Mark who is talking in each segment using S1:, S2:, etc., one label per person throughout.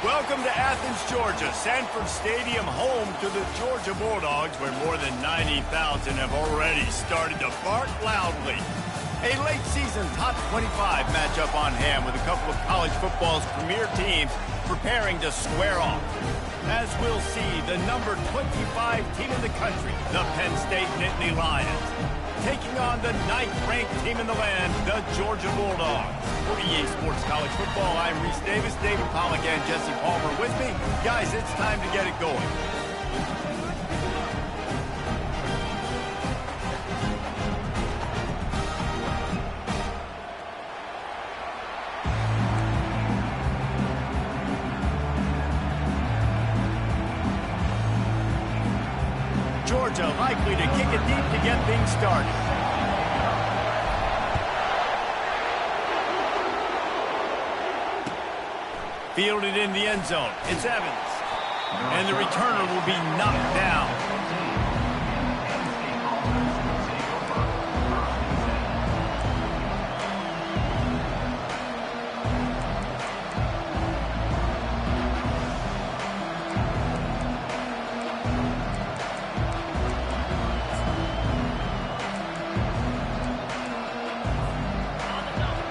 S1: Welcome to Athens, Georgia, Sanford Stadium, home to the Georgia Bulldogs, where more than 90,000 have already started to bark loudly. A late-season top 25 matchup on hand with a couple of college football's premier teams preparing to square off. As we'll see, the number 25 team in the country, the Penn State Nittany Lions, taking on the 9th-ranked team in the land, the Georgia Bulldogs. For EA Sports College Football, I'm Reese Davis, David Pollack, and Jesse Palmer with me. Guys, it's time to get it going. Georgia likely to kick it deep to get things started. Fielded in the end zone. It's Evans. And the returner will be knocked down.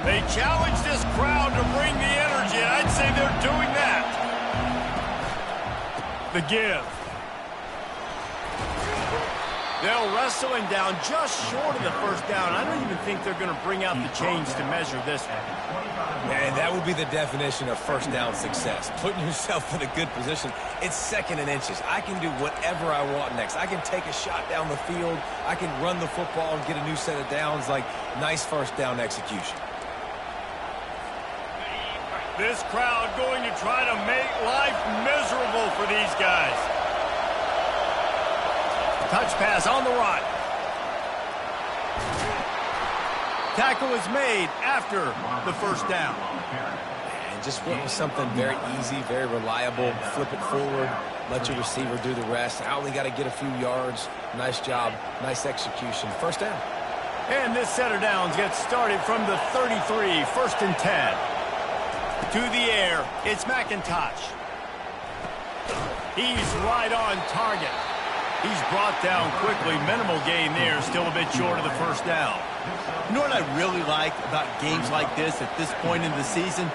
S1: They challenge this crowd to bring the energy, and I'd say they're doing that. The give. They'll wrestle him down just short of the first down. I don't even think they're going to bring out the chains to measure this one.
S2: And that would be the definition of first down success. Putting yourself in a good position. It's 2nd and inches. I can do whatever I want next. I can take a shot down the field. I can run the football and get a new set of downs. Like, nice first down execution.
S1: This crowd going to try to make life miserable for these guys. Touch pass on the run. Tackle is made after the first down.
S2: And just went with something very easy, very reliable. Flip it forward, let your receiver do the rest. I only got to get a few yards. Nice job, nice execution. First down.
S1: And this set of downs gets started from the 33, 1st and 10. To the air, it's McIntosh. He's right on target. He's brought down quickly. Minimal gain there, still a bit short of the first down.
S3: You know what I really like about games like this at this point in the season?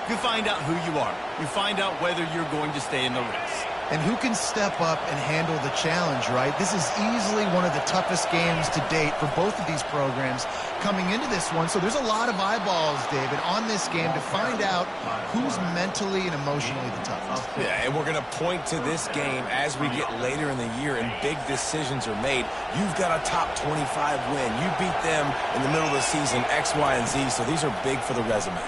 S3: You find out who you are. You find out whether you're going to stay in the race.
S4: And who can step up and handle the challenge, right? This is easily one of the toughest games to date for both of these programs coming into this one. So there's a lot of eyeballs, David, on this game to find out who's mentally and emotionally the toughest.
S2: Yeah, and we're going to point to this game as we get later in the year and big decisions are made. You've got a top 25 win. You beat them in the middle of the season, X, Y, and Z, so these are big for the resume.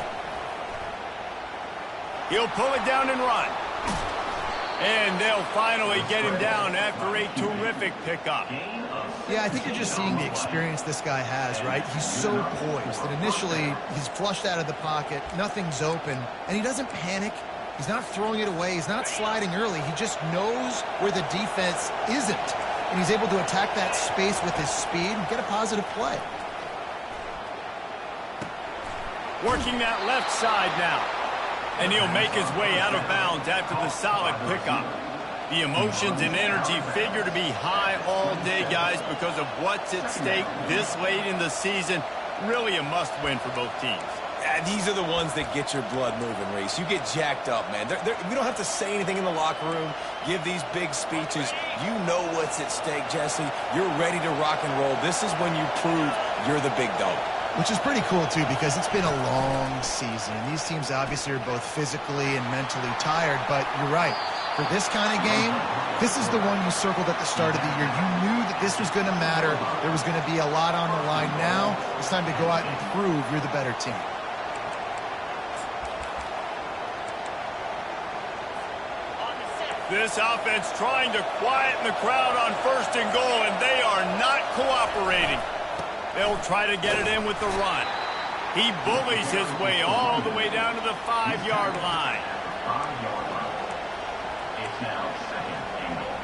S1: He'll pull it down and run. And they'll finally get him down after a terrific pickup.
S4: Yeah, I think you're just seeing the experience this guy has, right? He's so poised that initially he's flushed out of the pocket, nothing's open, and he doesn't panic. He's not throwing it away. He's not sliding early. He just knows where the defense isn't, and he's able to attack that space with his speed and get a positive play.
S1: Working that left side now. And he'll make his way out of bounds after the solid pickup. The emotions and energy figure to be high all day, guys, because of what's at stake this late in the season. Really a must-win for both teams.
S2: These are the ones that get your blood moving, Reese. You get jacked up, man. We don't have to say anything in the locker room, give these big speeches. You know what's at stake, Jesse. You're ready to rock and roll. This is when you prove you're the big dog.
S4: Which is pretty cool, too, because it's been a long season. And these teams obviously are both physically and mentally tired. But you're right. For this kind of game, this is the one you circled at the start of the year. You knew that this was going to matter. There was going to be a lot on the line. Now it's time to go out and prove you're the better team.
S1: This offense trying to quieten the crowd on 1st and goal, and they are not cooperating. They'll try to get it in with the run. He bullies his way all the way down to the 5-yard line.
S5: It's now 2nd and goal.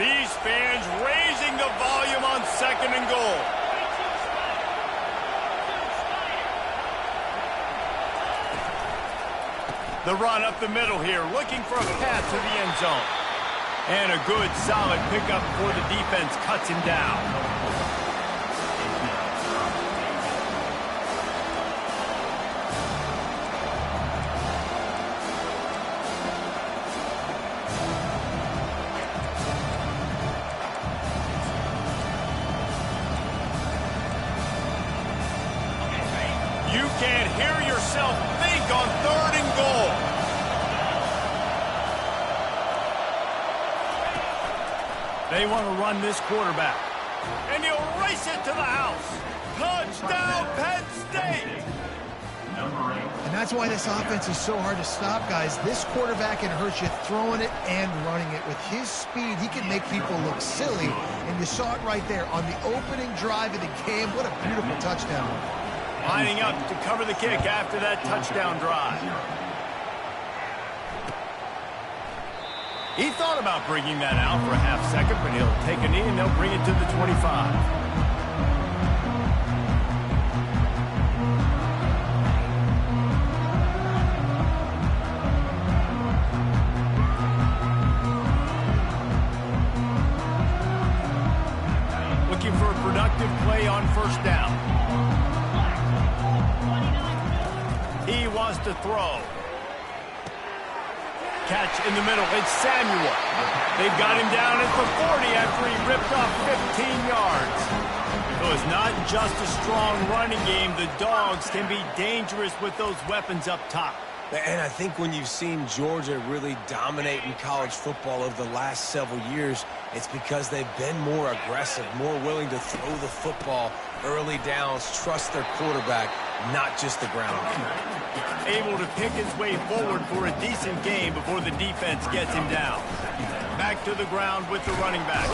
S1: These fans raising the volume on 2nd and goal. The run up the middle here, looking for a path to the end zone. And a good, solid pickup before the defense cuts him down. You can't hear yourself think on 3rd and goal. They want to run this quarterback. And he'll race it to the house. Touchdown, Penn State!
S4: And that's why this offense is so hard to stop, guys. This quarterback can hurt you throwing it and running it. With his speed, he can make people look silly. And you saw it right there on the opening drive of the game. What a beautiful touchdown.
S1: Lining up to cover the kick after that touchdown drive. He thought about bringing that out for a half second, but he'll take a knee and they'll bring it to the 25. Looking for a productive play on 1st down. He wants to throw. Catch in the middle. It's Samuel. They've got him down at the 40 after he ripped off 15 yards. So it's not just a strong running game. The Dogs can be dangerous with those weapons up top.
S2: And I think when you've seen Georgia really dominate in college football over the last several years, it's because they've been more aggressive, more willing to throw the football early downs, trust their quarterback, not just the ground game.
S1: Able to pick his way forward for a decent game before the defense gets him down. Back to the ground with the running back.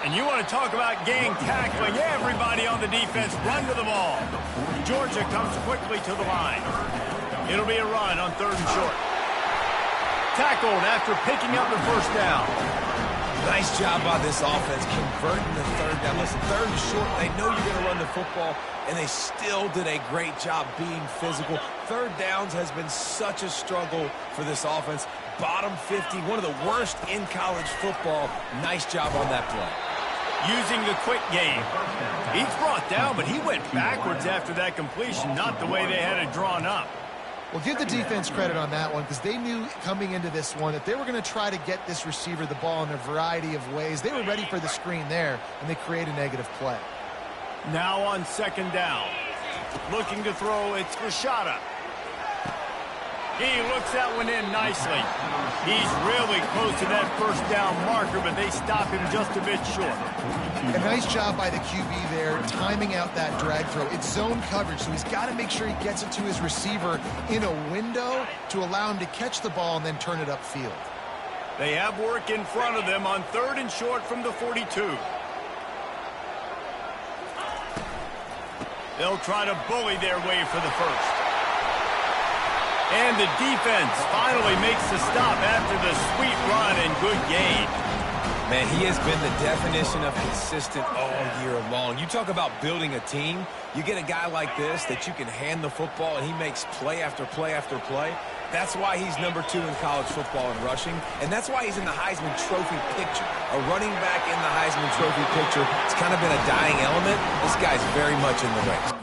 S1: And you want to talk about gang tackling. Everybody on the defense run to the ball. Georgia comes quickly to the line. It'll be a run on 3rd and short. Tackled after picking up the 1st down.
S2: Nice job by this offense converting the 3rd down. Listen, 3rd and short, they know you're going to run the football, and they still did a great job being physical. 3rd downs has been such a struggle for this offense. Bottom 50, one of the worst in college football. Nice job on that play.
S1: Using the quick game. He's brought down, but he went backwards after that completion, not the way they had it drawn up.
S4: Well, give the defense credit on that one because they knew coming into this one that they were going to try to get this receiver the ball in a variety of ways. They were ready for the screen there, and they create a negative play.
S1: Now on 2nd down. Looking to throw, it's Rashada. He looks that one in nicely. He's really close to that 1st down marker, but they stop him just a bit short.
S4: A nice job by the QB there, timing out that drag throw. It's zone coverage, so he's got to make sure he gets it to his receiver in a window to allow him to catch the ball and then turn it upfield.
S1: They have work in front of them on 3rd and short from the 42. They'll try to bully their way for the 1st. And the defense finally makes the stop after the sweet run and good gain.
S2: Man, he has been the definition of consistent all year long. You talk about building a team, you get a guy like this that you can hand the football and he makes play after play after play. That's why he's number 2 in college football in rushing, and that's why he's in the Heisman Trophy picture. A running back in the Heisman Trophy picture. It's kind of been a dying element. This guy's very much in the race.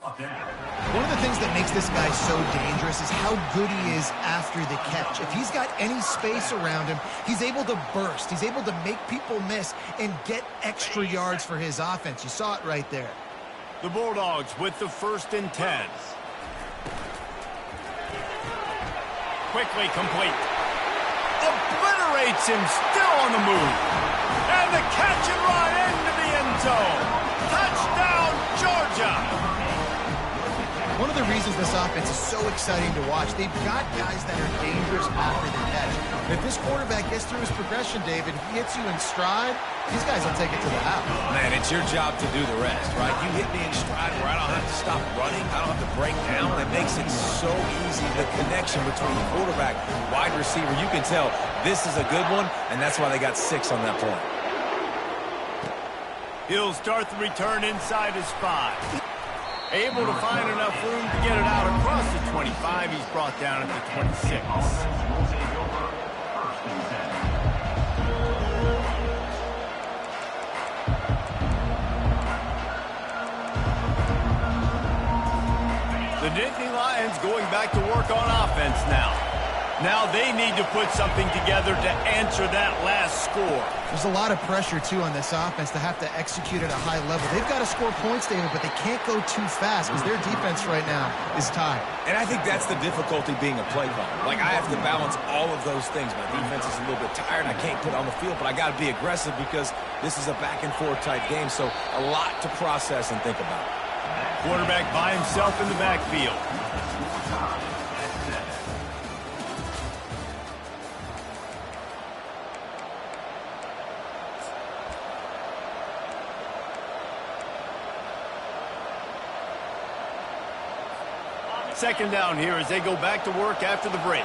S4: One of the things that makes this guy so dangerous is how good he is after the catch. If he's got any space around him, he's able to burst. He's able to make people miss and get extra yards for his offense. You saw it right there.
S1: The Bulldogs with the 1st and 10. Quickly complete. Obliterates him, still on the move. And the catch and run into the end zone. Touchdown, Georgia.
S4: this offense is so exciting to watch. They've got guys that are dangerous after the catch. And if this quarterback gets through his progression, David, he hits you in stride, these guys will take it to the house.
S2: Man, it's your job to do the rest, right? You hit me in stride where I don't have to stop running. I don't have to break down. It makes it so easy. The connection between quarterback, wide receiver, you can tell this is a good one, and that's why they got 6 on that play.
S1: He'll start the return inside his 5. Able to find enough room to get it out across the 25. He's brought down at the 26.
S5: Will take over 1st and 10.
S1: The Nittany Lions going back to work on offense now. Now they need to put something together to answer that last score.
S4: There's a lot of pressure, too, on this offense to have to execute at a high level. They've got to score points, David, but they can't go too fast because their defense right now is tired.
S2: And I think that's the difficulty being a play caller. Like, I have to balance all of those things. My defense is a little bit tired. I can't put it on the field, but I got to be aggressive because this is a back-and-forth type game, so a lot to process and think about.
S1: Quarterback by himself in the backfield. Second down here as they go back to work after the break.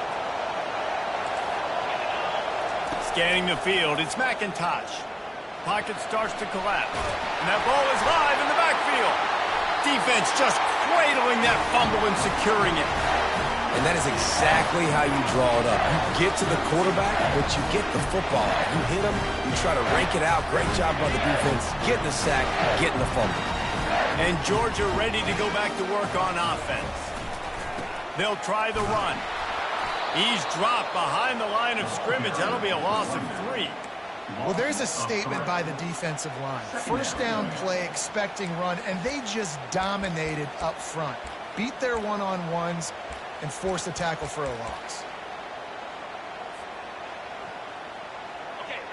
S1: Scanning the field, it's McIntosh. Pocket starts to collapse. And that ball is live in the backfield. Defense just cradling that fumble and securing it.
S2: And that is exactly how you draw it up. You get to the quarterback, but you get the football. You hit him, you try to rake it out. Great job by the defense. Getting the sack, getting the fumble.
S1: And Georgia ready to go back to work on offense. They'll try the run. He's dropped behind the line of scrimmage. That'll be a loss of 3.
S4: Well, there's a statement by the defensive line. First down play, expecting run, and they just dominated up front. Beat their one-on-ones and forced a tackle for a loss.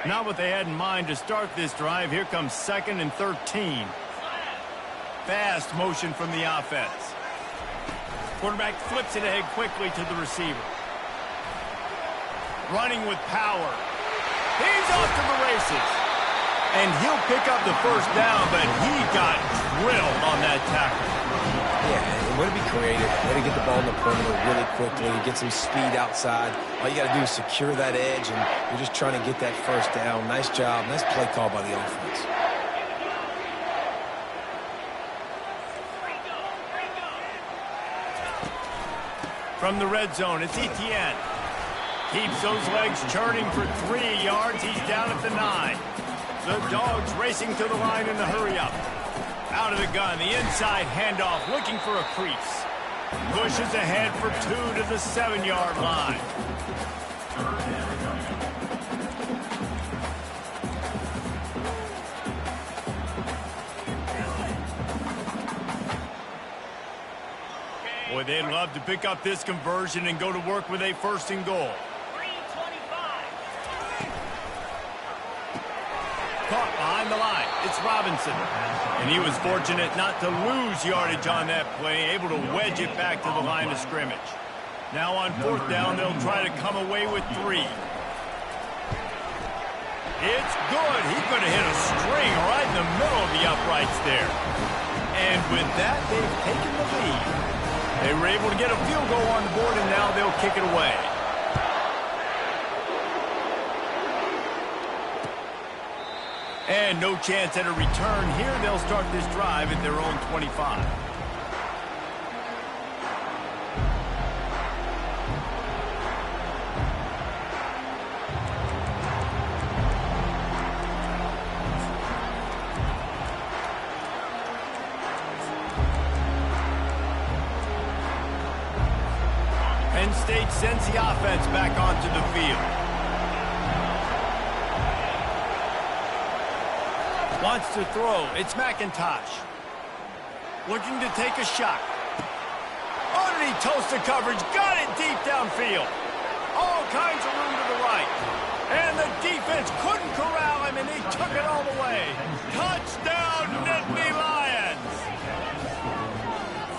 S1: Not what they had in mind to start this drive. Here comes 2nd and 13. Fast motion from the offense. Quarterback flips it ahead quickly to the receiver. Running with power. He's off to the races. And he'll pick up the first down, but he got drilled on that tackle.
S2: Yeah, and way to be creative. Way to get the ball in the perimeter really quickly. Get some speed outside. All you got to do is secure that edge, and you're just trying to get that first down. Nice job. Nice play call by the offense.
S1: From the red zone, it's Etienne. Keeps those legs churning for 3 yards. He's down at the 9. The Dogs racing to the line in the hurry-up. Out of the gun, the inside handoff, looking for a crease. Pushes ahead for 2 to the 7-yard line. Boy, they'd love to pick up this conversion and go to work with a 1st and goal. Caught behind the line. It's Robinson. And he was fortunate not to lose yardage on that play, able to wedge it back to the line of scrimmage. Now on 4th down, they'll try to come away with 3. It's good. He could have hit a string right in the middle of the uprights there. And with that, they've taken the lead. They were able to get a field goal on the board, and now they'll kick it away. And no chance at a return here. They'll start this drive at their own 25. Penn State sends the offense back onto the field. Wants to throw. It's McIntosh. Looking to take a shot. Underneath toasted coverage. Got it deep downfield. All kinds of room to the right. And the defense couldn't corral him, and he took it all the way. Touchdown, Nittany Lions!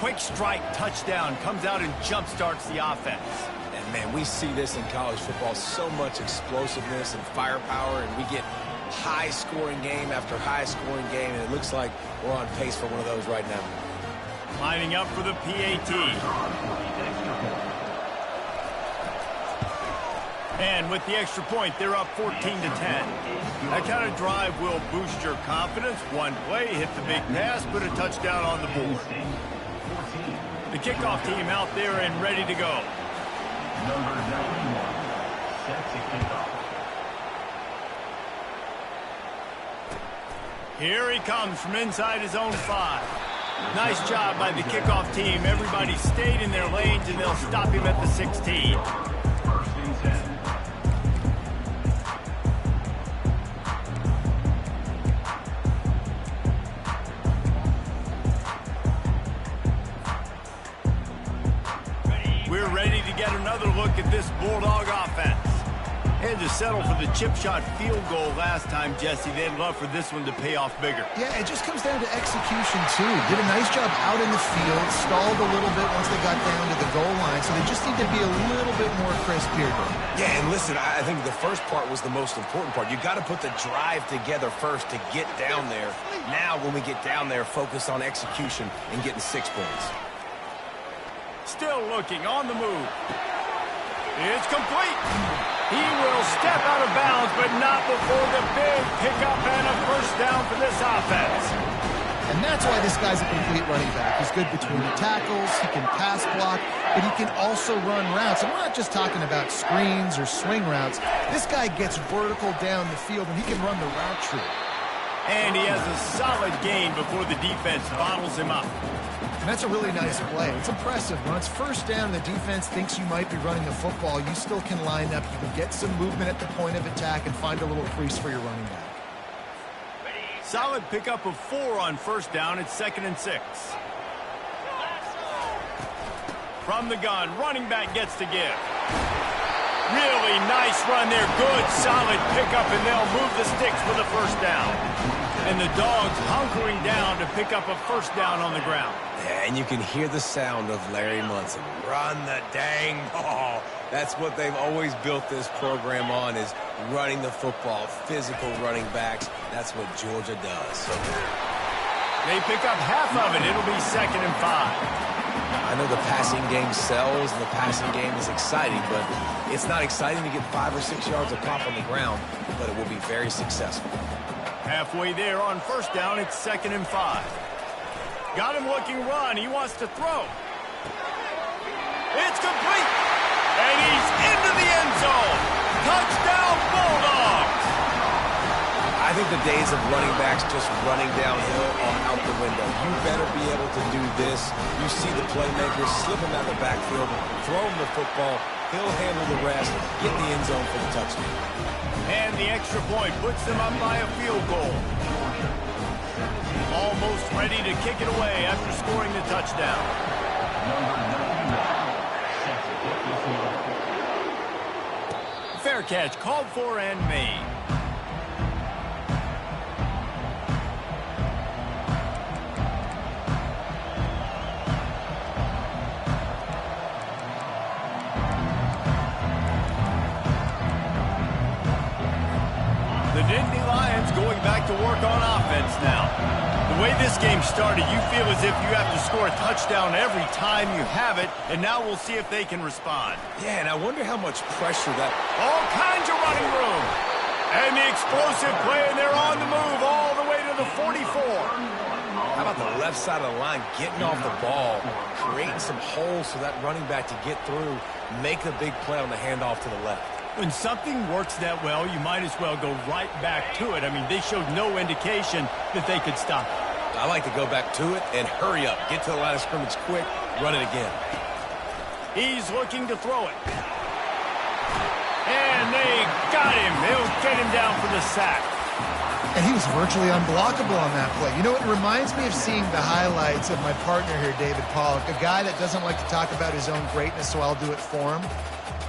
S3: quick strike touchdown comes out and jump-starts the offense.
S2: And, man, we see this in college football, so much explosiveness and firepower, and we get high-scoring game after high-scoring game, and it looks like we're on pace for one of those right now.
S1: Lining up for the PAT. And with the extra point, they're up 14-10. That kind of drive will boost your confidence. One play, hit the big pass, put a touchdown on the board. The kickoff team out there and ready to go.
S5: Number 91 sets a kickoff.
S1: Here he comes from inside his own 5. Nice job by the kickoff team. Everybody stayed in their lanes, and they'll stop him at the 16.
S5: First and 10.
S1: We're ready to get another look at this Bulldog offense. Had to settle for the chip shot field goal last time, Jesse. They'd love for this one to pay off bigger.
S4: Yeah, it just comes down to execution, too. Did a nice job out in the field, stalled a little bit once they got down to the goal line, so they just need to be a little bit more crisp here.
S2: Yeah, and listen, I think the first part was the most important part. You got to put the drive together first to get down there. Now, when we get down there, focus on execution and getting 6 points.
S1: Still looking on the move. It's complete. He will step out of bounds, but not before the big pickup and a first down for this offense.
S4: And that's why this guy's a complete running back. He's good between the tackles, he can pass block, but he can also run routes. And we're not just talking about screens or swing routes. This guy gets vertical down the field, and he can run the route tree.
S1: And he has a solid gain before the defense bottles him up.
S4: And that's a really nice play. It's impressive. When it's first down, the defense thinks you might be running the football. You still can line up. You can get some movement at the point of attack and find a little crease for your running back.
S1: Solid pickup of 4 on first down. It's 2nd and 6. From the gun, running back gets to give. Really nice run there. Good, solid pickup, and they'll move the sticks for the first down. And the Dogs hunkering down to pick up a first down on the ground.
S2: Yeah, and you can hear the sound of Larry Munson. Run the dang ball. That's what they've always built this program on, is running the football, physical running backs. That's what Georgia does.
S1: They pick up half of it. It'll be 2nd and 5.
S2: I know the passing game sells and the passing game is exciting, but it's not exciting to get 5 or 6 yards of pop on the ground, but it will be very successful.
S1: Halfway there on first down, it's 2nd and 5. Got him looking run. He wants to throw. It's complete. And he's into the end zone. Touchdown, Bulldogs.
S2: I think the days of running backs just running downhill are out the window. You better be able to do this. You see the playmakers slip him out of the backfield, throw him the football. He'll handle the rest, get in the end zone for the touchdown.
S1: And the extra point puts them up by a field goal. Almost ready to kick it away after scoring the touchdown.
S5: Number 91 sets a kickoff.
S1: Fair catch called for and made. The Nittany Lions going back to work on offense now. The way this game started, you feel as if you have to score a touchdown every time you have it, and now we'll see if they can respond.
S2: Yeah, and I wonder how much pressure that...
S1: All kinds of running room. And the explosive play, and they're on the move all the way to the 44.
S2: How about the left side of the line getting off the ball, creating some holes for that running back to get through, make a big play on the handoff to the left.
S1: When something works that well, you might as well go right back to it. I mean, they showed no indication that they could stop it.
S2: I like to go back to it and hurry up. Get to the line of scrimmage quick, run it again.
S1: He's looking to throw it. And they got him. They'll get him down for the sack.
S4: And he was virtually unblockable on that play. You know, it reminds me of seeing the highlights of my partner here, David Pollock, a guy that doesn't like to talk about his own greatness, so I'll do it for him.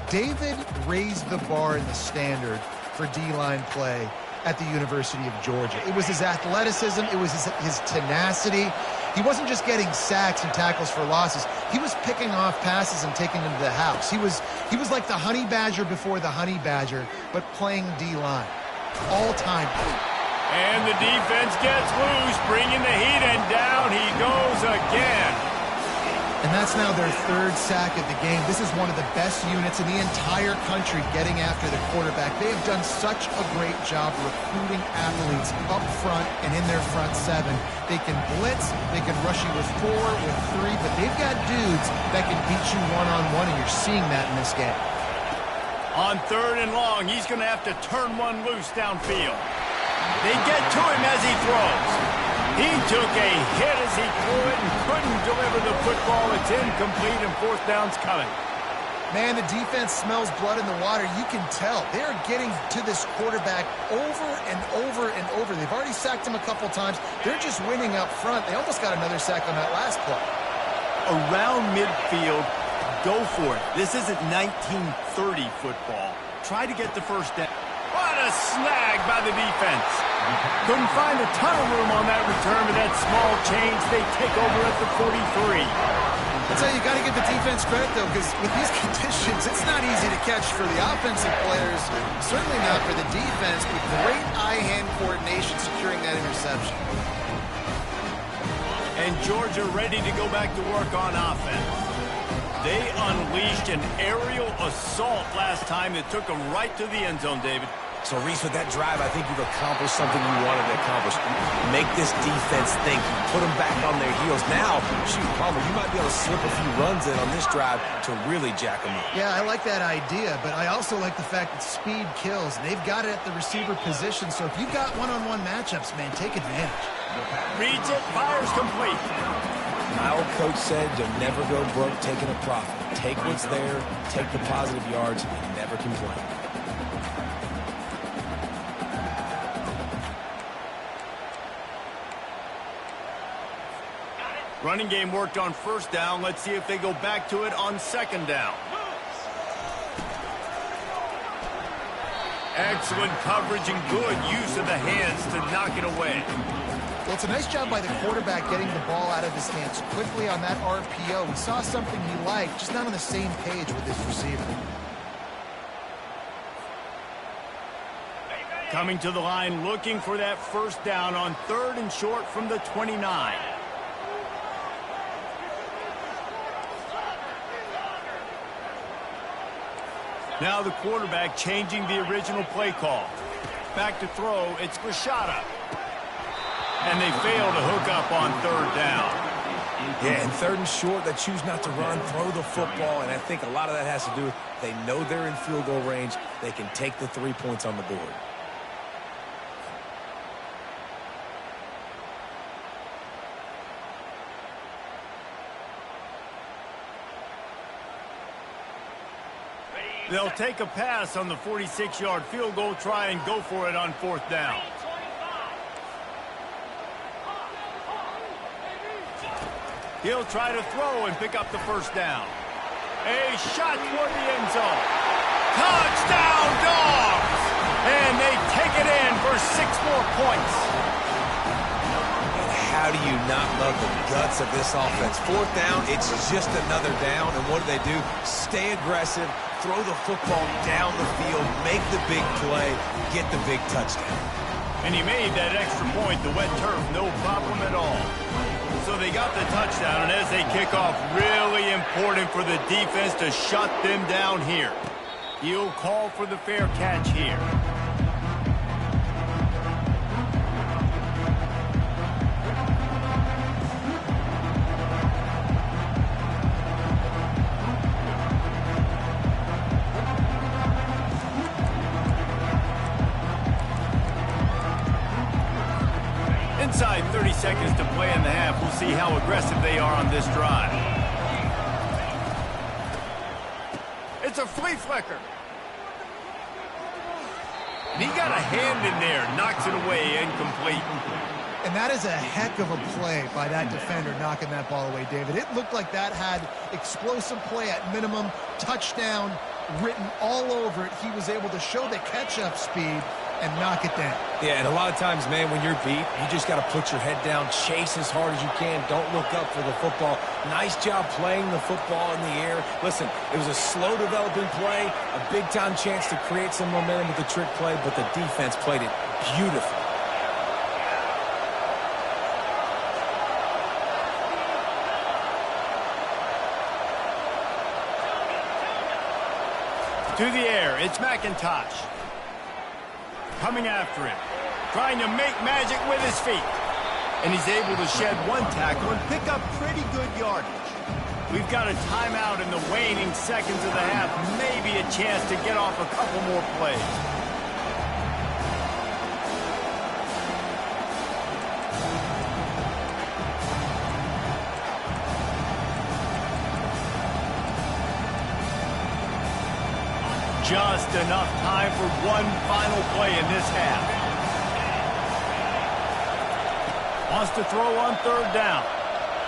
S4: David raised the bar in the standard for D-line play at the University of Georgia. It was his athleticism. It was his tenacity. He wasn't just getting sacks and tackles for losses. He was picking off passes and taking them to the house. He was like the honey badger before the honey badger, but playing D-line. All-time.
S1: And the defense gets loose, bringing the heat, and down he goes again.
S4: And that's now their third sack of the game. This is one of the best units in the entire country getting after the quarterback. They have done such a great job recruiting athletes up front and in their front seven. They can blitz, they can rush you with 4, with 3, but they've got dudes that can beat you one-on-one, and you're seeing that in this game.
S1: On 3rd and long, he's going to have to turn one loose downfield. They get to him as he throws. He took a hit as he threw it and couldn't deliver the football. It's incomplete, and 4th down's coming.
S4: Man, the defense smells blood in the water. You can tell. They are getting to this quarterback over and over and over. They've already sacked him a couple times. They're just winning up front. They almost got another sack on that last play.
S3: Around midfield, go for it. This isn't 1930 football. Try to get the first down.
S1: What a snag by the defense. Couldn't find a ton of room on that return, but that small change, they take over at the 43.
S4: That's how you got to give the defense credit, though, because with these conditions, it's not easy to catch for the offensive players, certainly not for the defense, but great eye-hand coordination securing that interception.
S1: And Georgia ready to go back to work on offense. They unleashed an aerial assault last time that took them right to the end zone, David.
S2: So, Reese, with that drive, I think you've accomplished something you wanted to accomplish. Make this defense think. You put them back on their heels. Now, shoot, Palmer, you might be able to slip a few runs in on this drive to really jack them up.
S4: Yeah, I like that idea, but I also like the fact that speed kills. They've got it at the receiver position, so if you've got one-on-one matchups, man, take advantage.
S1: Reads it, fires complete.
S2: My old coach said you'll never go broke taking a profit. Take what's there, take the positive yards, and never complain.
S1: Running game worked on 1st down. Let's see if they go back to it on 2nd down. Excellent coverage and good use of the hands to knock it away.
S4: Well, it's a nice job by the quarterback getting the ball out of his hands quickly on that RPO. We saw something he liked, just not on the same page with his receiver.
S1: Coming to the line, looking for that 1st down on 3rd and short from the 29. Now the quarterback changing the original play call. Back to throw, it's Rashada. And they fail to hook up on 3rd down.
S2: Yeah, and 3rd and short, they choose not to run, throw the football, and I think a lot of that has to do with they know they're in field goal range. They can take the 3 points on the board.
S1: They'll take a pass on the 46-yard field goal, try and go for it on 4th down. He'll try to throw and pick up the 1st down. A shot toward the end zone. Touchdown, Dogs! And they take it in for 6 more points.
S2: And how do you not love the guts of this offense? 4th down, it's just another down, and what do? Stay aggressive, throw the football down the field, make the big play, get the big touchdown.
S1: And he made that extra point, the wet turf, no problem at all. So they got the touchdown, and as they kick off, really important for the defense to shut them down here. He'll call for the fair catch here. Inside 30 seconds to play in the half. We'll see how aggressive they are on this drive. It's a flea flicker. And he got a hand in there, knocks it away, incomplete.
S4: And that is a heck of a play by that defender knocking that ball away, David. It looked like that had explosive play at minimum, touchdown written all over it. He was able to show the catch-up speed and knock it down.
S2: Yeah, and a lot of times, man, when you're beat, you just got to put your head down, chase as hard as you can. Don't look up for the football. Nice job playing the football in the air. Listen, it was a slow-developing play, a big-time chance to create some momentum with the trick play, but the defense played it beautifully.
S1: To the air, it's McIntosh. Coming after him, trying to make magic with his feet. And he's able to shed one tackle and pick up pretty good yardage. We've got a timeout in the waning seconds of the half. Maybe a chance to get off a couple more plays. Just enough time for one final play in this half. Wants to throw on third down.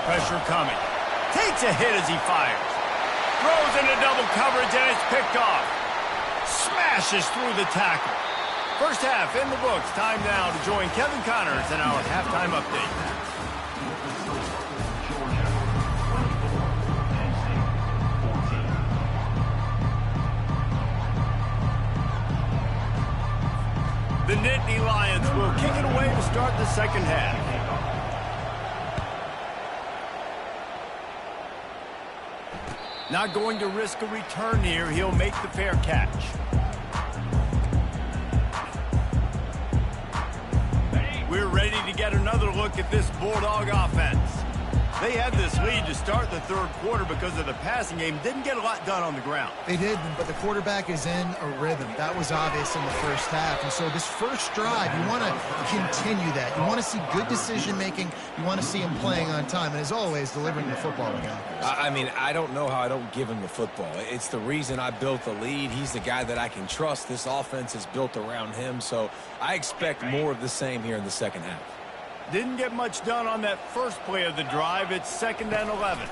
S1: Pressure coming. Takes a hit as he fires. Throws into double coverage and it's picked off. Smashes through the tackle. First half in the books. Time now to join Kevin Connors in our halftime update. The Nittany Lions will kick it away to start the second half. Not going to risk a return here. He'll make the fair catch. We're ready to get another look at this Bulldog offense. They had this lead to start the third quarter because of the passing game. Didn't get a lot done on the ground.
S4: They did, but the quarterback is in a rhythm. That was obvious in the first half. And so this first drive, you want to continue that. You want to see good decision-making. You want to see him playing on time. And as always, delivering the football to guys.
S2: I mean, I don't know how I don't give him the football. It's the reason I built the lead. He's the guy that I can trust. This offense is built around him. So I expect more of the same here in the second half.
S1: Didn't get much done on that first play of the drive. It's 2nd and 11.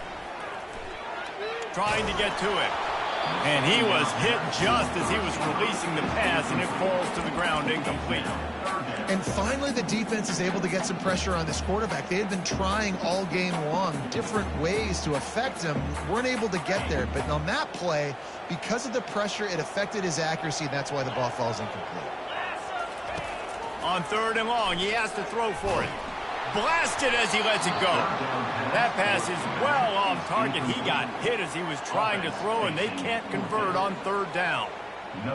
S1: Trying to get to it. And he was hit just as he was releasing the pass, and it falls to the ground incomplete.
S4: And finally, the defense is able to get some pressure on this quarterback. They had been trying all game long different ways to affect him. Weren't able to get there. But on that play, because of the pressure, it affected his accuracy, and that's why the ball falls incomplete.
S1: On 3rd and long, he has to throw for it. Blasted as he lets it go. That pass is well off target. He got hit as he was trying to throw, and they can't convert on 3rd down.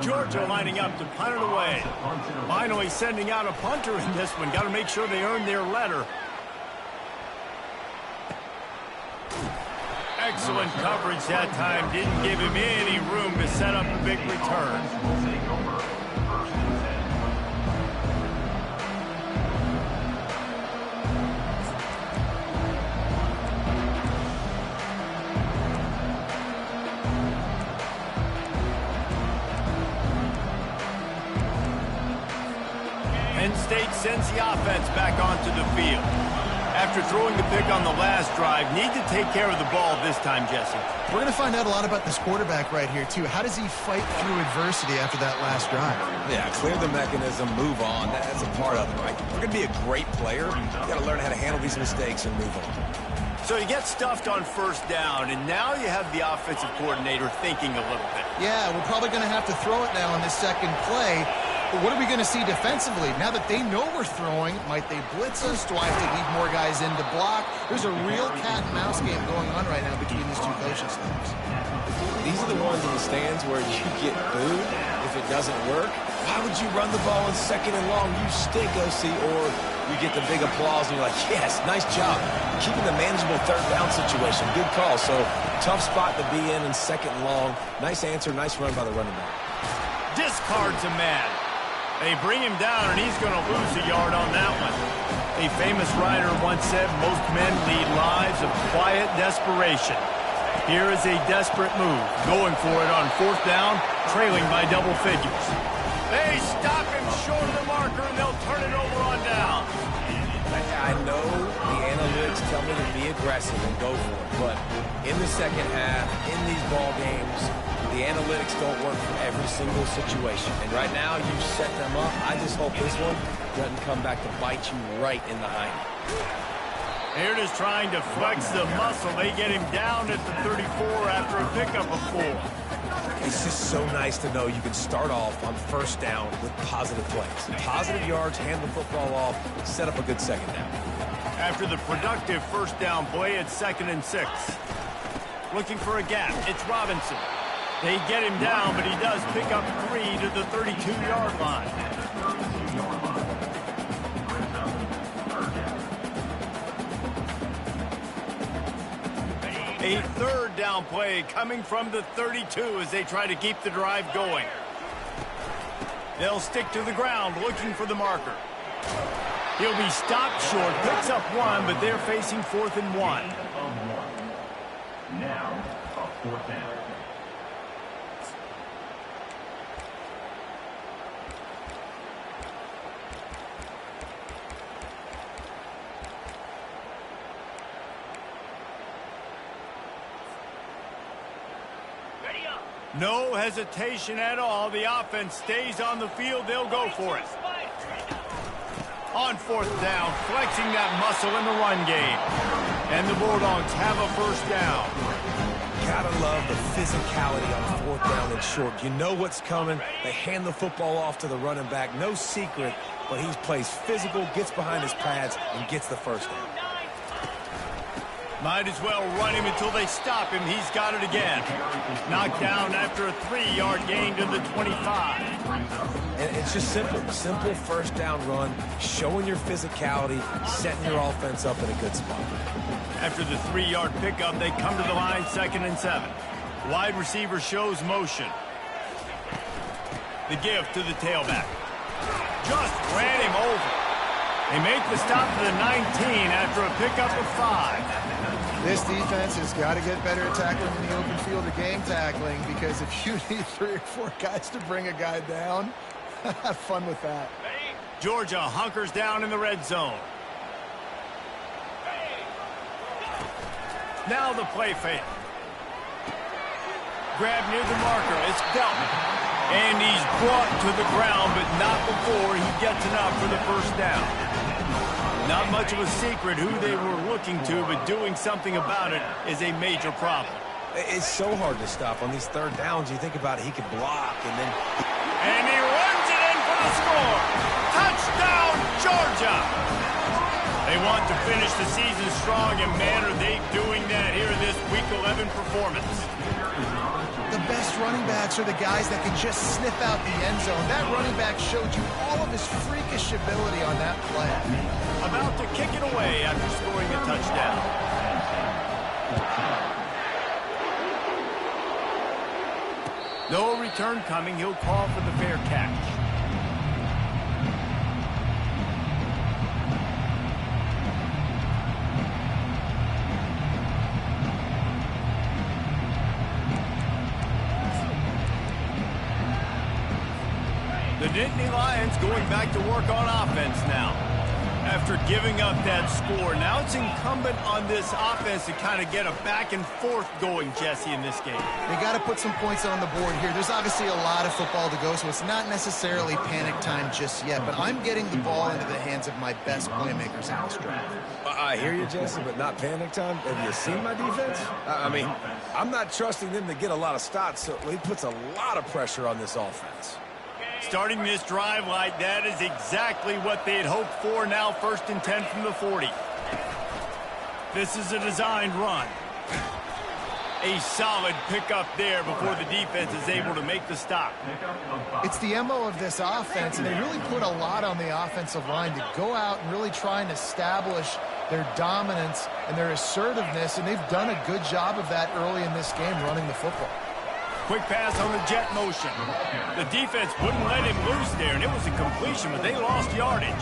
S1: Georgia lining up to punt it away. Finally sending out a punter in this one. Got to make sure they earn their letter. Excellent coverage that time. Didn't give him any room to set up a big return. Penn State sends the offense back onto the field. After throwing the pick on the last drive, need to take care of the ball this time, Jesse.
S4: We're going to find out a lot about this quarterback right here, too. How does he fight through adversity after that last drive?
S2: Yeah, clear the mechanism, move on. That's a part of it, right? You're going to be a great player. You got to learn how to handle these mistakes and move on.
S1: So you get stuffed on 1st down, and now you have the offensive coordinator thinking a little bit.
S4: Yeah, we're probably going to have to throw it now on this second play. But what are we going to see defensively? Now that they know we're throwing, might they blitz us? Do I have to leave more guys in to block? There's a real cat-and-mouse game going on right now between these two coaching staffs.
S2: These are the ones in the stands where you get booed if it doesn't work. Why would you run the ball in 2nd and long? You stink, OC, or you get the big applause and you're like, yes, nice job. Keeping the manageable 3rd down situation. Good call. So tough spot to be in 2nd and long. Nice answer, nice run by the running back.
S1: Discards a man. They bring him down, and he's going to lose a yard on that one. A famous writer once said, most men lead lives of quiet desperation. Here is a desperate move, going for it on 4th down, trailing by double figures. They stop him short of the marker, and they'll turn it over on down.
S2: I know the analytics tell me to be aggressive and go for it. But in the second half, in these ball games, the analytics don't work for every single situation. And right now, you've set them up. I just hope this one doesn't come back to bite you right in the hind.
S1: Here it is trying to flex the muscle. They get him down at the 34 after a pickup of 4.
S2: It's just so nice to know you can start off on first down with positive plays. Positive yards, hand the football off, set up a good second down.
S1: After the productive first down play, it's 2nd and 6. Looking for a gap. It's Robinson. They get him down, but he does pick up 3 to the 32-yard line. A 3rd down play coming from the 32 as they try to keep the drive going. They'll stick to the ground looking for the marker. He'll be stopped short, picks up 1, but they're facing 4th and 1.
S5: Now, a 4th down.
S1: No hesitation at all. The offense stays on the field. They'll go for it. On 4th down, flexing that muscle in the run game. And the Bulldogs have a first down.
S2: Gotta love the physicality on 4th down and short. You know what's coming. They hand the football off to the running back. No secret, but he plays physical, gets behind his pads, and gets the first down.
S1: Might as well run him until they stop him. He's got it again. Knocked down after a 3-yard gain to the 25.
S2: And it's just simple. Simple first down run, showing your physicality, setting your offense up in a good spot.
S1: After the 3-yard pickup, they come to the line 2nd and 7. Wide receiver shows motion. The give to the tailback. Just ran him over. They make the stop to the 19 after a pickup of 5.
S4: This defense has got to get better at tackling in the open field or game tackling, because if you need 3 or 4 guys to bring a guy down, have fun with that.
S1: Georgia hunkers down in the red zone. Now the play fake. Grab near the marker. It's dealt. And he's brought to the ground, but not before he gets enough for the first down. Not much of a secret who they were looking to, but doing something about it is a major problem.
S2: It's so hard to stop on these 3rd downs. You think about it, he could block, and then...
S1: And he runs it in for the score. Touchdown, Georgia! They want to finish the season strong, and man, are they doing that here in this Week 11 performance.
S4: The best running backs are the guys that can just sniff out the end zone. That running back showed you all of his freakish ability on that play.
S1: About to kick it away after scoring a touchdown. No return coming. He'll call for the fair catch. The Nittany Lions going back to work on offense now. After giving up that score, now it's incumbent on this offense to kind of get a back and forth going, Jesse, in this game.
S4: They got to put some points on the board here. There's obviously a lot of football to go, so it's not necessarily panic time just yet, but I'm getting the ball into the hands of my best playmakers in this drive.
S2: I hear you, Jesse, but not panic time. Have you seen my defense? I mean, I'm not trusting them to get a lot of stops, so he puts a lot of pressure on this offense.
S1: Starting this drive like that is exactly what they had hoped for. Now 1st and 10 from the 40. This is a designed run. A solid pickup there before the defense is able to make the stop.
S4: It's the MO of this offense, and they really put a lot on the offensive line to go out and really try and establish their dominance and their assertiveness, and they've done a good job of that early in this game running the football.
S1: Quick pass on the jet motion. The defense wouldn't let him loose there, and it was a completion, but they lost yardage.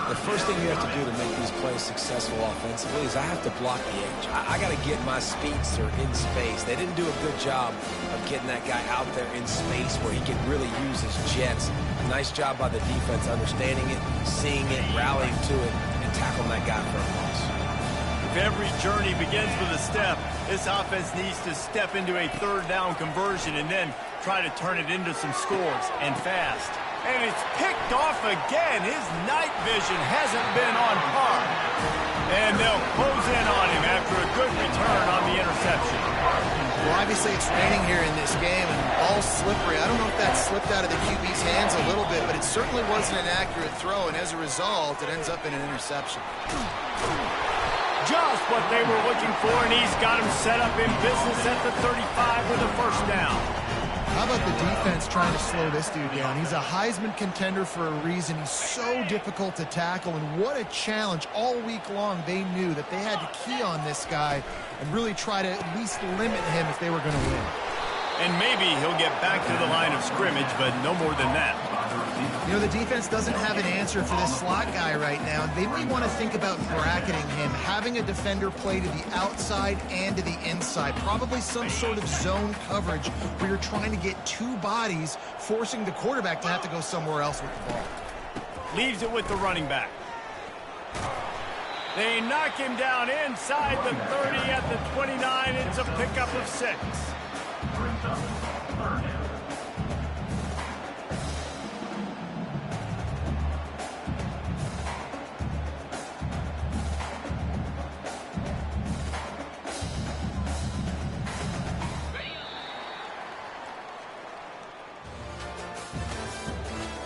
S2: The first thing you have to do to make these plays successful offensively is I have to block the edge. I got to get my speedster in space. They didn't do a good job of getting that guy out there in space where he could really use his jets. Nice job by the defense understanding it, seeing it, rallying to it, and tackling that guy for a loss.
S1: every journey begins with a step, this offense needs to step into a third down conversion and then try to turn it into some scores, and fast. And it's picked off again. His night vision hasn't been on par. And they'll close in on him after a good return on the interception.
S4: Well, obviously it's raining here in this game, and ball's slippery. I don't know if that slipped out of the QB's hands a little bit, but it certainly wasn't an accurate throw, and as a result, it ends up in an interception.
S1: Just what they were looking for, and he's got him set up in business at the 35 with a first down.
S4: How about the defense trying to slow this dude down? He's a Heisman contender for a reason. He's so difficult to tackle, and what a challenge. All week long, they knew that they had to key on this guy and really try to at least limit him if they were going to win.
S1: And maybe he'll get back to the line of scrimmage, but no more than that.
S4: You know, the defense doesn't have an answer for this slot guy right now. They may want to think about bracketing him, having a defender play to the outside and to the inside. Probably some sort of zone coverage where you're trying to get two bodies, forcing the quarterback to have to go somewhere else with the ball.
S1: Leaves it with the running back. They knock him down inside the 30 at the 29. It's a pickup of 6.
S5: Brings up third down.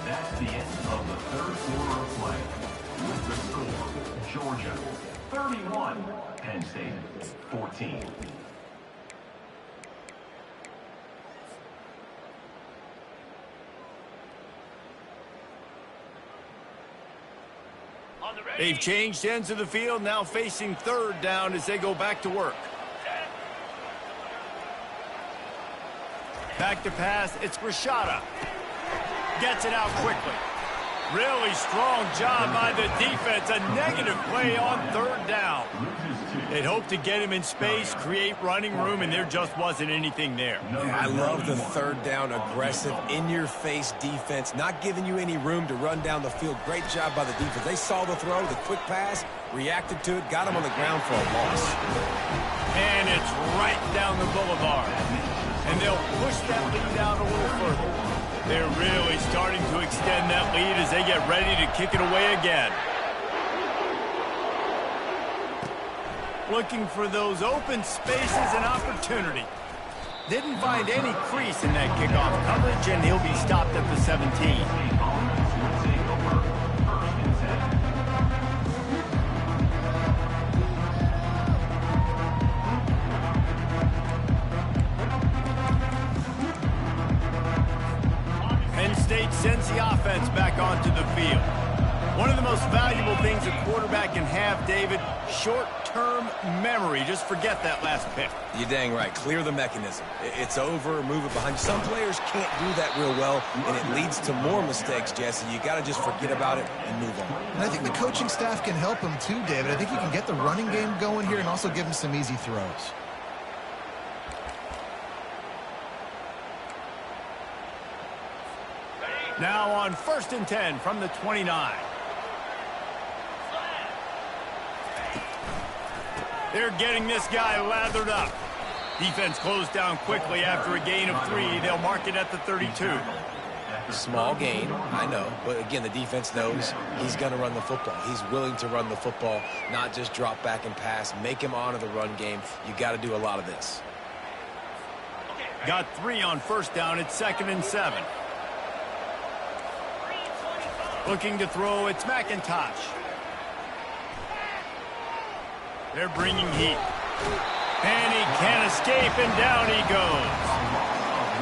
S5: That's the end of the third quarter of play. With the score, Georgia 31, Penn State 14.
S1: They've changed ends of the field, now facing third down as they go back to work. Back to pass, it's Rashada. Gets it out quickly. Really strong job by the defense. A negative play on third down. They'd hoped to get him in space, create running room, and there just wasn't anything there.
S2: Yeah, I love the third down, aggressive, in-your-face defense, not giving you any room to run down the field. Great job by the defense. They saw the throw, the quick pass, reacted to it, got him on the ground for a loss.
S1: And it's right down the boulevard. And they'll push that lead out a little further. They're really starting to extend that lead as they get ready to kick it away again. Looking for those open spaces and opportunity. Didn't find any crease in that kickoff coverage, and he'll be stopped at the 17. Penn State sends the offense back onto the field. One of the most valuable things a quarterback can have, David, short-term memory. Just forget that last pick.
S2: You're dang right. Clear the mechanism. It's over, move it behind you. Some players can't do that real well, and it leads to more mistakes, Jesse. You got to just forget about it and move on.
S4: And I think the coaching staff can help him too, David. I think you can get the running game going here and also give him some easy throws.
S1: Now on 1st and 10 from the 29. They're getting this guy lathered up. Defense closed down quickly after a gain of 3. They'll mark it at the 32.
S2: Small gain, I know. But again, the defense knows he's going to run the football. He's willing to run the football, not just drop back and pass. Make him honor the run game. You got to do a lot of this.
S1: Got 3 on 1st down. It's 2nd and 7. Looking to throw, it's McIntosh. They're bringing heat. And he can't escape, and down he goes.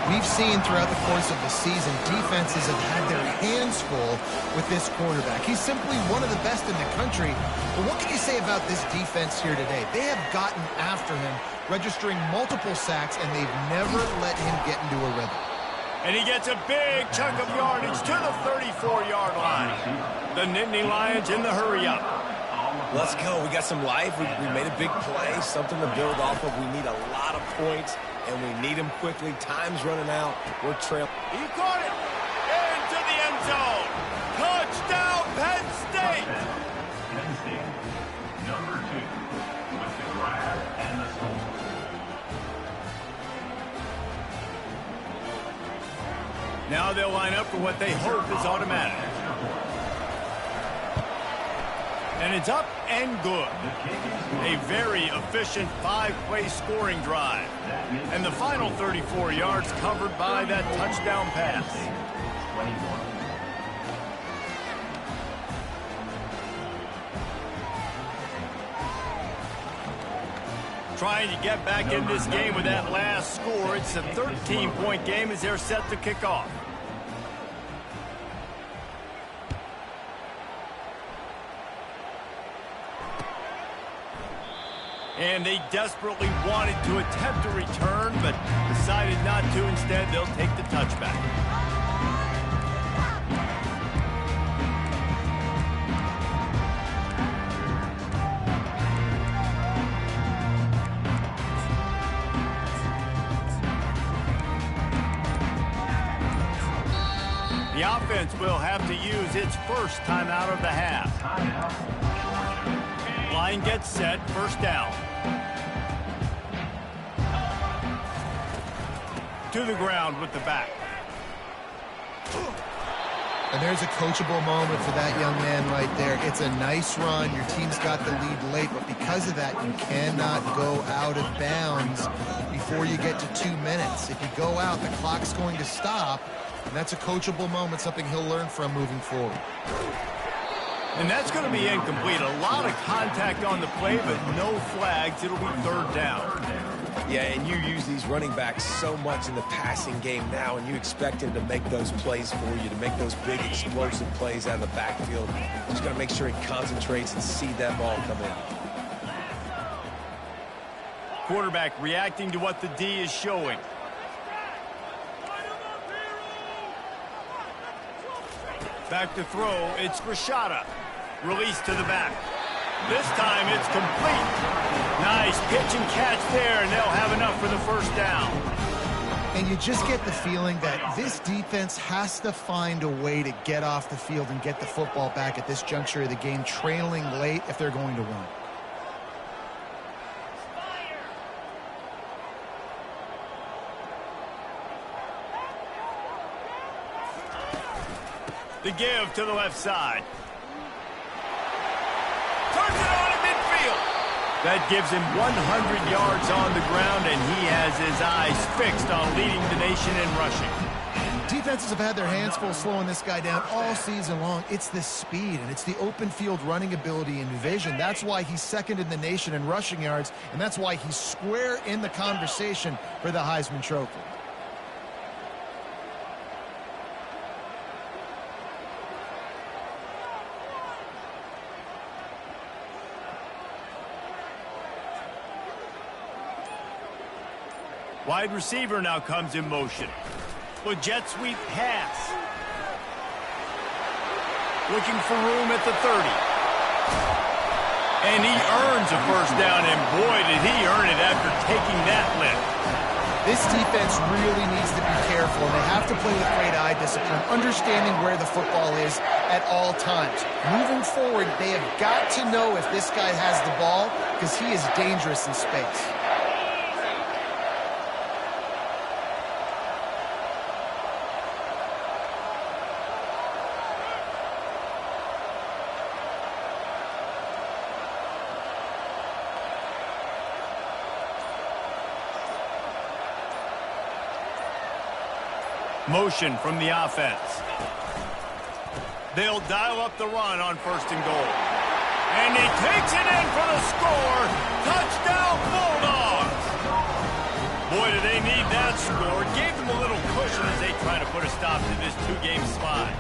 S4: We've seen throughout the course of the season, defenses have had their hands full with this quarterback. He's simply one of the best in the country. But what can you say about this defense here today? They have gotten after him, registering multiple sacks, and they've never let him get into a rhythm.
S1: And he gets a big chunk of yardage to the 34-yard line. The Nittany Lions in the hurry-up.
S2: Let's go. We got some life. We made a big play, something to build off of. We need a lot of points, and we need them quickly. Time's running out. We're trailing.
S1: He caught it into the end zone. Touchdown, Penn State.
S5: Penn State, number 2.
S1: Now they'll line up for what they hope is automatic. And it's up and good. A very efficient 5-play scoring drive. And the final 34 yards covered by that touchdown pass.
S5: 21.
S1: Trying to get back in this game with that last score. It's a 13-point game as they're set to kick off. And they desperately wanted to attempt a return, but decided not to. Instead, they'll take the touchback. The offense will have to use its first timeout of the half. Line gets set, first down. To the ground with the back.
S4: And there's a coachable moment for that young man right there. It's a nice run. Your team's got the lead late, but because of that, you cannot go out of bounds before you get to 2 minutes. If you go out, the clock's going to stop, and that's a coachable moment, something he'll learn from moving forward.
S1: And that's going to be incomplete. A lot of contact on the play, but no flags. It'll be third down.
S2: Yeah, and you use these running backs so much in the passing game now, and you expect him to make those plays for you, to make those big explosive plays out of the backfield. Just got to make sure he concentrates and see that ball come in.
S1: Quarterback reacting to what the D is showing. Back to throw, it's Rashada. Release to the back. This time it's complete. Nice pitch and catch there, and they'll have enough for the first down.
S4: And you just get the feeling that this defense has to find a way to get off the field and get the football back at this juncture of the game, trailing late if they're going to win.
S1: The give to the left side. Turns it on at midfield. That gives him 100 yards on the ground, and he has his eyes fixed on leading the nation in rushing.
S4: Defenses have had their hands full slowing this guy down all season long. It's the speed, and it's the open field running ability and vision. That's why he's second in the nation in rushing yards, and that's why he's square in the conversation for the Heisman Trophy.
S1: Wide receiver now comes in motion. A jet sweep pass. Looking for room at the 30. And he earns a first down, and boy, did he earn it after taking that lift.
S4: This defense really needs to be careful, and they have to play with great eye discipline, understanding where the football is at all times. Moving forward, they have got to know if this guy has the ball, because he is dangerous in space.
S1: Motion from the offense. They'll dial up the run on first and goal. And he takes it in for the score. Touchdown, Bulldogs. Boy, do they need that score. Gave them a little cushion as they try to put a stop to this two-game slide.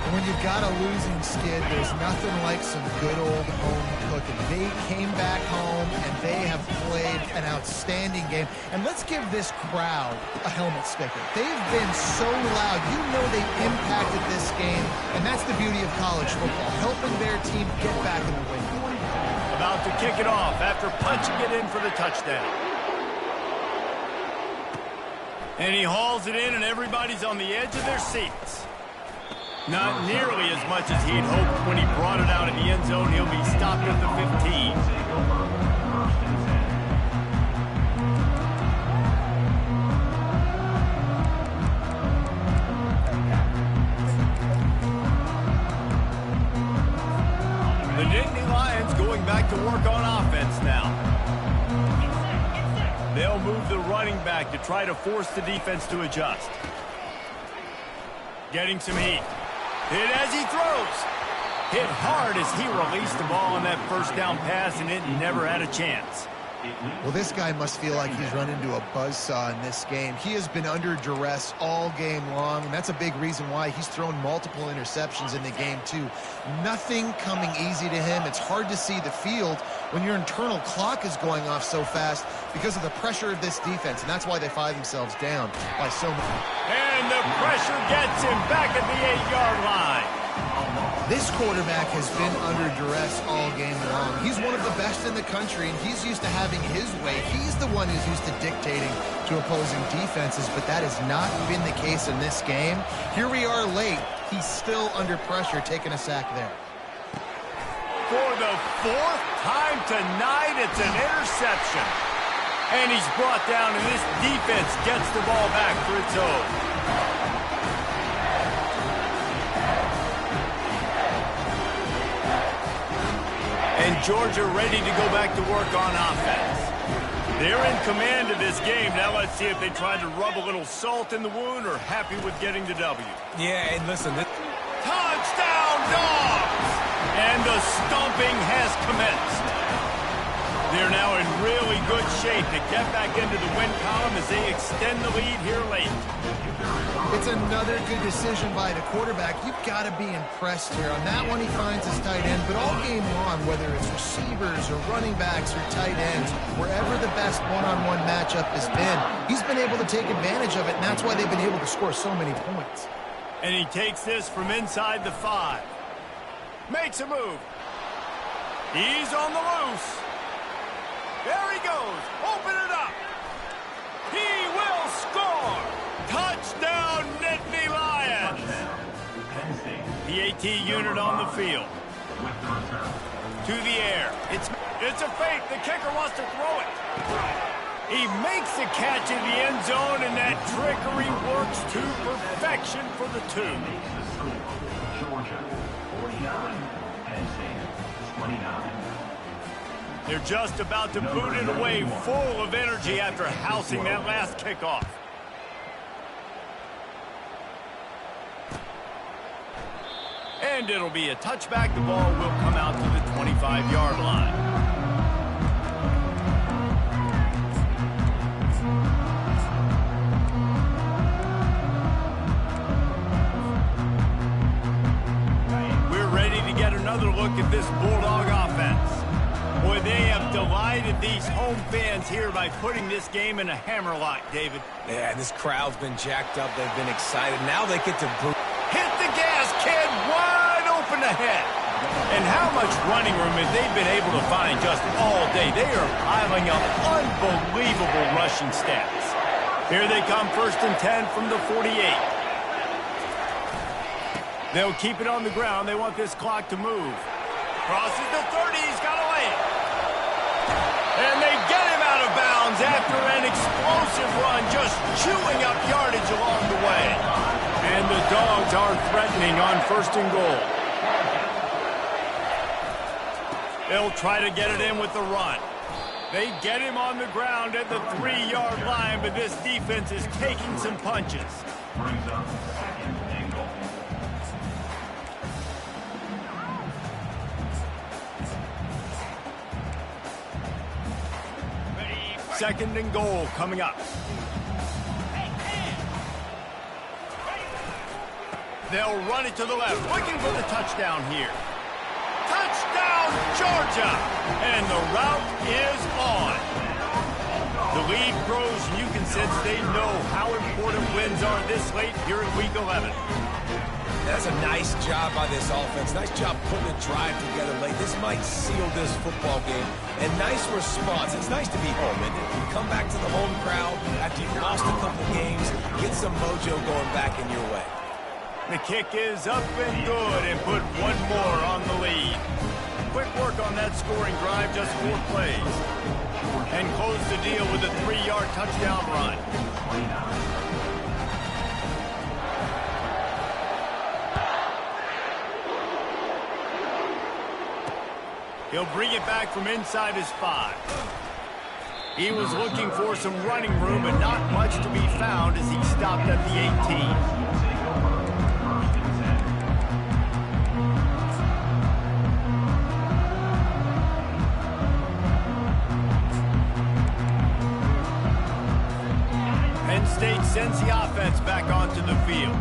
S4: And when you've got a losing skid, there's nothing like some good old home cooking. They came back home, and they have played an outstanding game. And let's give this crowd a helmet sticker. They've been so loud. You know they've impacted this game, and that's the beauty of college football, helping their team get back in the win.
S1: About to kick it off after punching it in for the touchdown. And he hauls it in, and everybody's on the edge of their seats. Not nearly as much as he'd hoped when he brought it out in the end zone. He'll be stopped at the 15. The Nittany Lions going back to work on offense now. They'll move the running back to try to force the defense to adjust. Getting some heat. Hit as he throws. Hit hard as he released the ball on that first down pass, and it never had a chance.
S4: Well, this guy must feel like he's run into a buzzsaw in this game. He has been under duress all game long, and that's a big reason why he's thrown multiple interceptions in the game, too. Nothing coming easy to him. It's hard to see the field when your internal clock is going off so fast because of the pressure of this defense, and that's why they find themselves down by so much.
S1: And the pressure gets him back at the 8-yard line.
S4: This quarterback has been under duress all game long. He's one of the best in the country, and he's used to having his way. He's the one who's used to dictating to opposing defenses, but that has not been the case in this game. Here we are late. He's still under pressure, taking a sack there.
S1: For the 4th time tonight, it's an interception. And he's brought down, and this defense gets the ball back for its own. And Georgia ready to go back to work on offense. They're in command of this game. Now let's see if they try to rub a little salt in the wound or happy with getting the W.
S2: Yeah, and listen.
S1: Touchdown, Dogs! And the stomping has commenced. They're now in really good shape to get back into the win column as they extend the lead here late.
S4: It's another good decision by the quarterback. You've got to be impressed here. On that one, he finds his tight end, but all game long, whether it's receivers or running backs or tight ends, wherever the best one-on-one matchup has been, he's been able to take advantage of it, and that's why they've been able to score so many points.
S1: And he takes this from inside the 5. Makes a move. He's on the loose. There he goes. Open it up. He will score. Touchdown, Nittany Lions. The AT unit on the field. To the air. It's a fake. The kicker wants to throw it. He makes the catch in the end zone, and that trickery works to perfection for the 2.
S5: Georgia 49, Penn State 29.
S1: They're just about to boot it away, full of energy after housing that last kickoff. And it'll be a touchback. The ball will come out to the 25-yard line. We're ready to get another look at this Bulldog offense. Boy, they have delighted these home fans here by putting this game in a hammerlock, David.
S2: Yeah, this crowd's been jacked up. They've been excited. Now they get to boot.
S1: Hit the gas, kid. Wide open ahead. And how much running room have they been able to find just all day? They are piling up unbelievable rushing stats. Here they come, 1st and 10 from the 48. They'll keep it on the ground. They want this clock to move. Crosses the 30. He's got to lay it. And they get him out of bounds after an explosive run, just chewing up yardage along the way. And the Dogs are threatening on 1st and goal. They'll try to get it in with the run. They get him on the ground at the 3-yard line, but this defense is taking some punches.
S5: Brings up 2nd and goal.
S1: Second and goal coming up. They'll run it to the left, looking for the touchdown here. Touchdown, Georgia! And the route is on. The lead grows, and you can sense they know how important wins are this late here in Week 11.
S2: That's a nice job by this offense. Nice job putting a drive together late. This might seal this football game. And nice response. It's nice to be home, and come back to the home crowd after you've lost a couple games. Get some mojo going back in your way.
S1: The kick is up and good, and put one more on the lead. Quick work on that scoring drive, just 4 plays. And close the deal with a 3-yard touchdown run. He'll bring it back from inside his 5. He was looking for some running room, but not much to be found as he stopped at the 18. Penn State sends the offense back onto the field.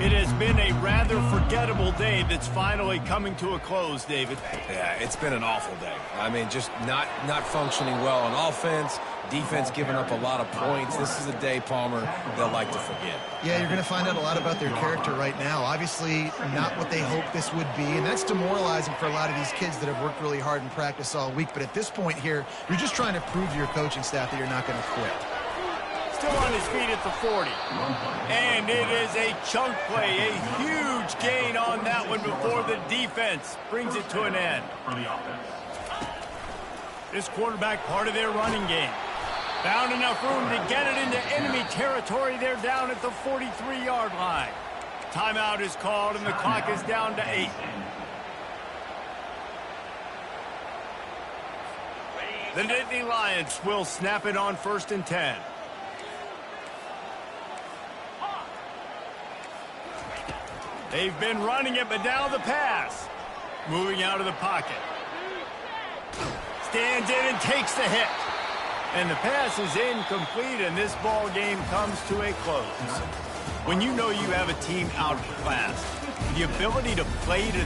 S1: It has been a rather forgettable day that's finally coming to a close, David.
S2: Yeah, it's been an awful day. I mean, just not functioning well on offense, defense giving up a lot of points. This is a day, Palmer, they'll like to forget.
S4: Yeah, you're going to find out a lot about their character right now. Obviously, not what they hoped this would be, and that's demoralizing for a lot of these kids that have worked really hard in practice all week. But at this point here, you're just trying to prove to your coaching staff that you're not going to quit.
S1: Still on his feet at the 40. And it is a chunk play, a huge gain on that one before the defense brings it to an end. This quarterback, part of their running game. Found enough room to get it into enemy territory. They're down at the 43-yard line. Timeout is called, and the clock is down to 8. The Nittany Lions will snap it on 1st and 10. They've been running it, but now the pass. Moving out of the pocket. Stands in and takes the hit. And the pass is incomplete, and this ball game comes to a close. When you know you have a team outclassed, the ability to play to